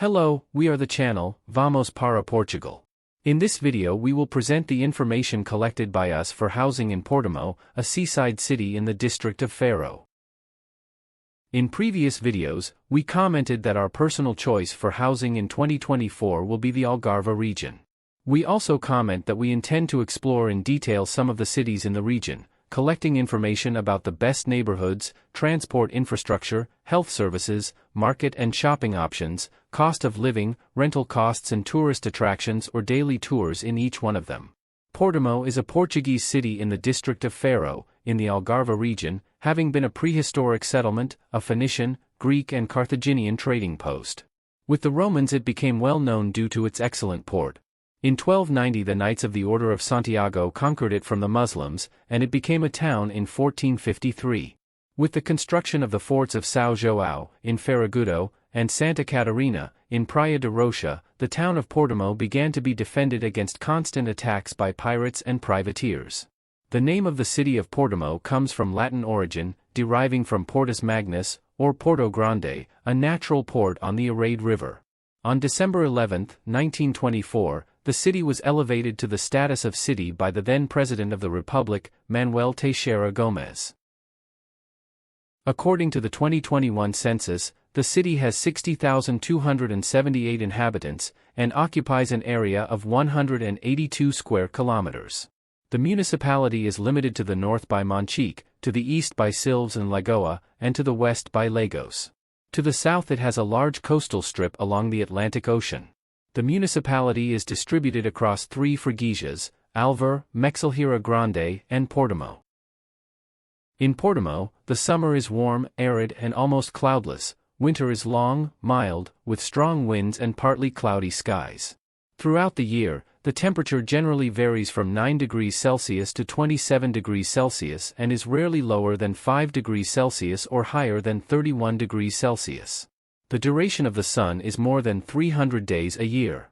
Hello, we are the channel, Vamos para Portugal. In this video we will present the information collected by us for housing in Portimão, a seaside city in the district of Faro. In previous videos, we commented that our personal choice for housing in 2024 will be the Algarve region. We also comment that we intend to explore in detail some of the cities in the region, collecting information about the best neighborhoods, transport infrastructure, health services, market and shopping options, cost of living, rental costs and tourist attractions or daily tours in each one of them. Portimão is a Portuguese city in the district of Faro, in the Algarve region, having been a prehistoric settlement, a Phoenician, Greek and Carthaginian trading post. With the Romans it became well known due to its excellent port. In 1290 the Knights of the Order of Santiago conquered it from the Muslims, and it became a town in 1453. With the construction of the forts of São João, in Faragudo, and Santa Catarina, in Praia de Rocha, the town of Portimão began to be defended against constant attacks by pirates and privateers. The name of the city of Portimão comes from Latin origin, deriving from Portus Magnus, or Porto Grande, a natural port on the Arade River. On December 11, 1924, the city was elevated to the status of city by the then President of the Republic, Manuel Teixeira Gomes. According to the 2021 census, the city has 60,278 inhabitants, and occupies an area of 182 square kilometers. The municipality is limited to the north by Monchique, to the east by Silves and Lagoa, and to the west by Lagos. To the south it has a large coastal strip along the Atlantic Ocean. The municipality is distributed across three freguesias, Algarve, Mexilheira Grande, and Portimão. In Portimão, the summer is warm, arid and almost cloudless, winter is long, mild, with strong winds and partly cloudy skies. Throughout the year, the temperature generally varies from 9 degrees Celsius to 27 degrees Celsius and is rarely lower than 5 degrees Celsius or higher than 31 degrees Celsius. The duration of the sun is more than 300 days a year.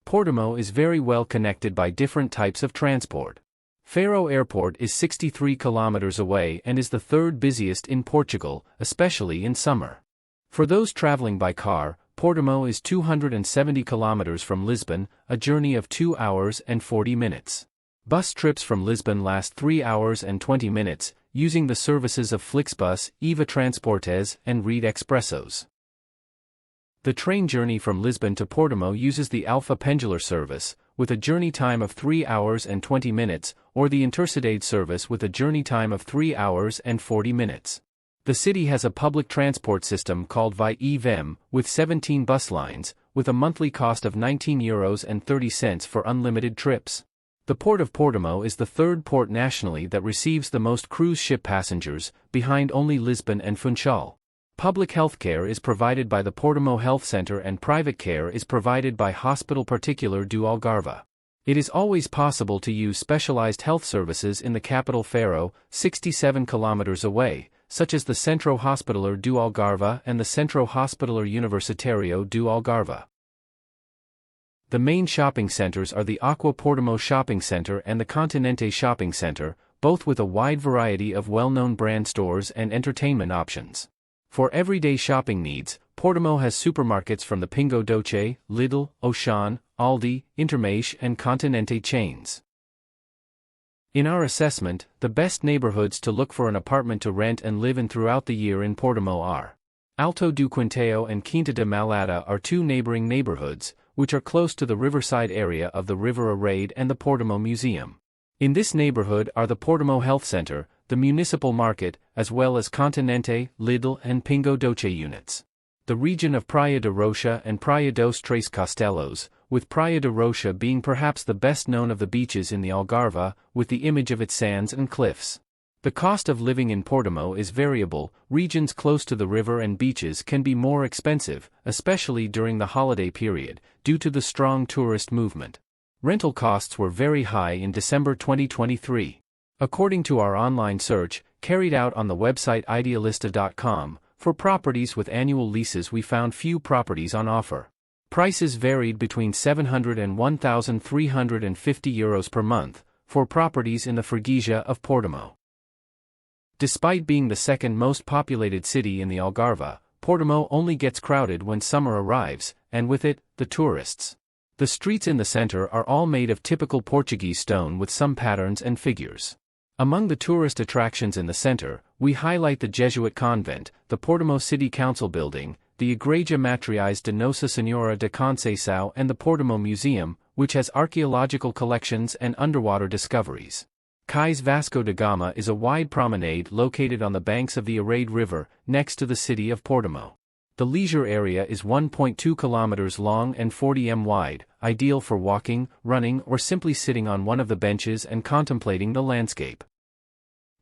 Portimão is very well connected by different types of transport. Faro Airport is 63 kilometers away and is the third busiest in Portugal, especially in summer. For those traveling by car, Portimão is 270 kilometers from Lisbon, a journey of 2 hours and 40 minutes. Bus trips from Lisbon last 3 hours and 20 minutes, using the services of Flixbus, Eva Transportes, and Reed Expressos. The train journey from Lisbon to Portimão uses the Alfa Pendular service, with a journey time of 3 hours and 20 minutes, or the Intercidade service with a journey time of 3 hours and 40 minutes. The city has a public transport system called Vai e Vem, with 17 bus lines, with a monthly cost of €19.30 for unlimited trips. The port of Portimão is the third port nationally that receives the most cruise ship passengers, behind only Lisbon and Funchal. Public health care is provided by the Portimão Health Center and private care is provided by Hospital Particular do Algarve. It is always possible to use specialized health services in the capital Faro, 67 kilometers away, such as the Centro Hospitalar do Algarve and the Centro Hospitalar Universitario do Algarve. The main shopping centers are the Aqua Portimão Shopping Center and the Continente Shopping Center, both with a wide variety of well-known brand stores and entertainment options. For everyday shopping needs, Portimão has supermarkets from the Pingo Doce, Lidl, Auchan, Aldi, Intermarché and Continente chains. In our assessment, the best neighborhoods to look for an apartment to rent and live in throughout the year in Portimão are Alto do Quinteio and Quinta da Malhada are two neighboring neighborhoods, which are close to the riverside area of the River Arade and the Portimão Museum. In this neighborhood are the Portimão Health Center, the municipal market, as well as Continente, Lidl and Pingo Doce units. The region of Praia de Rocha and Praia dos Três Castelos, with Praia de Rocha being perhaps the best known of the beaches in the Algarve, with the image of its sands and cliffs. The cost of living in Portimão is variable. Regions close to the river and beaches can be more expensive, especially during the holiday period, due to the strong tourist movement. Rental costs were very high in December 2023. According to our online search, carried out on the website idealista.com, for properties with annual leases we found few properties on offer. Prices varied between €700 and €1,350 per month, for properties in the freguesia of Portimão. Despite being the second most populated city in the Algarve, Portimão only gets crowded when summer arrives, and with it, the tourists. The streets in the center are all made of typical Portuguese stone with some patterns and figures. Among the tourist attractions in the center, we highlight the Jesuit convent, the Portimão City Council building, the Igreja Matriz de Nossa Senhora de Conceição, and the Portimão Museum, which has archaeological collections and underwater discoveries. Cais Vasco da Gama is a wide promenade located on the banks of the Arade River, next to the city of Portimão. The leisure area is 1.2 kilometers long and 40 m wide, ideal for walking, running, or simply sitting on one of the benches and contemplating the landscape.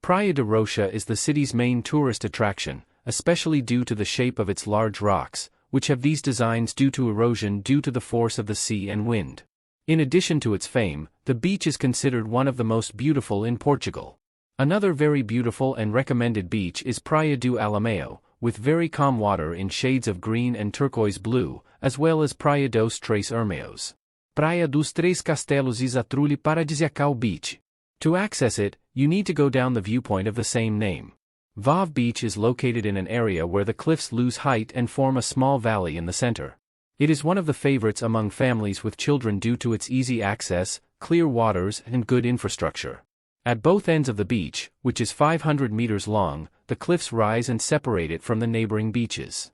Praia de Rocha is the city's main tourist attraction, especially due to the shape of its large rocks, which have these designs due to erosion due to the force of the sea and wind. In addition to its fame, the beach is considered one of the most beautiful in Portugal. Another very beautiful and recommended beach is Praia do Alameo, with very calm water in shades of green and turquoise blue, as well as Praia dos Três Irmãos. Praia dos Três Castelos is a truly paradisiacal beach. To access it, you need to go down the viewpoint of the same name. Vav Beach is located in an area where the cliffs lose height and form a small valley in the center. It is one of the favorites among families with children due to its easy access, clear waters, and good infrastructure. At both ends of the beach, which is 500 meters long, the cliffs rise and separate it from the neighboring beaches.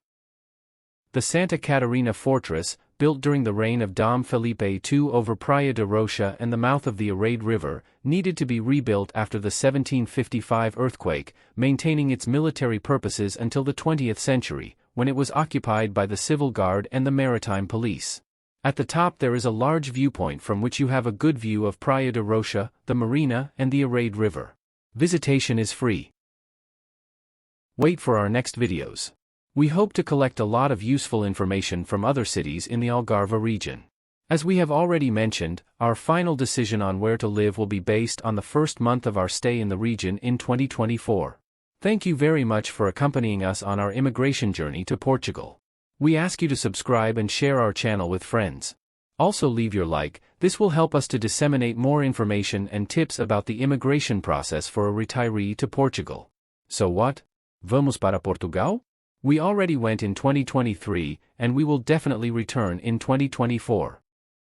The Santa Catarina fortress, built during the reign of Dom Felipe II over Praia de Rocha and the mouth of the Arade River, needed to be rebuilt after the 1755 earthquake, maintaining its military purposes until the 20th century, when it was occupied by the Civil Guard and the Maritime Police. At the top there is a large viewpoint from which you have a good view of Praia de Rocha, the marina, and the Arade River. Visitation is free. Wait for our next videos. We hope to collect a lot of useful information from other cities in the Algarve region. As we have already mentioned, our final decision on where to live will be based on the first month of our stay in the region in 2024. Thank you very much for accompanying us on our immigration journey to Portugal. We ask you to subscribe and share our channel with friends. Also leave your like, this will help us to disseminate more information and tips about the immigration process for a retiree to Portugal. So what? Vamos para Portugal? We already went in 2023, and we will definitely return in 2024.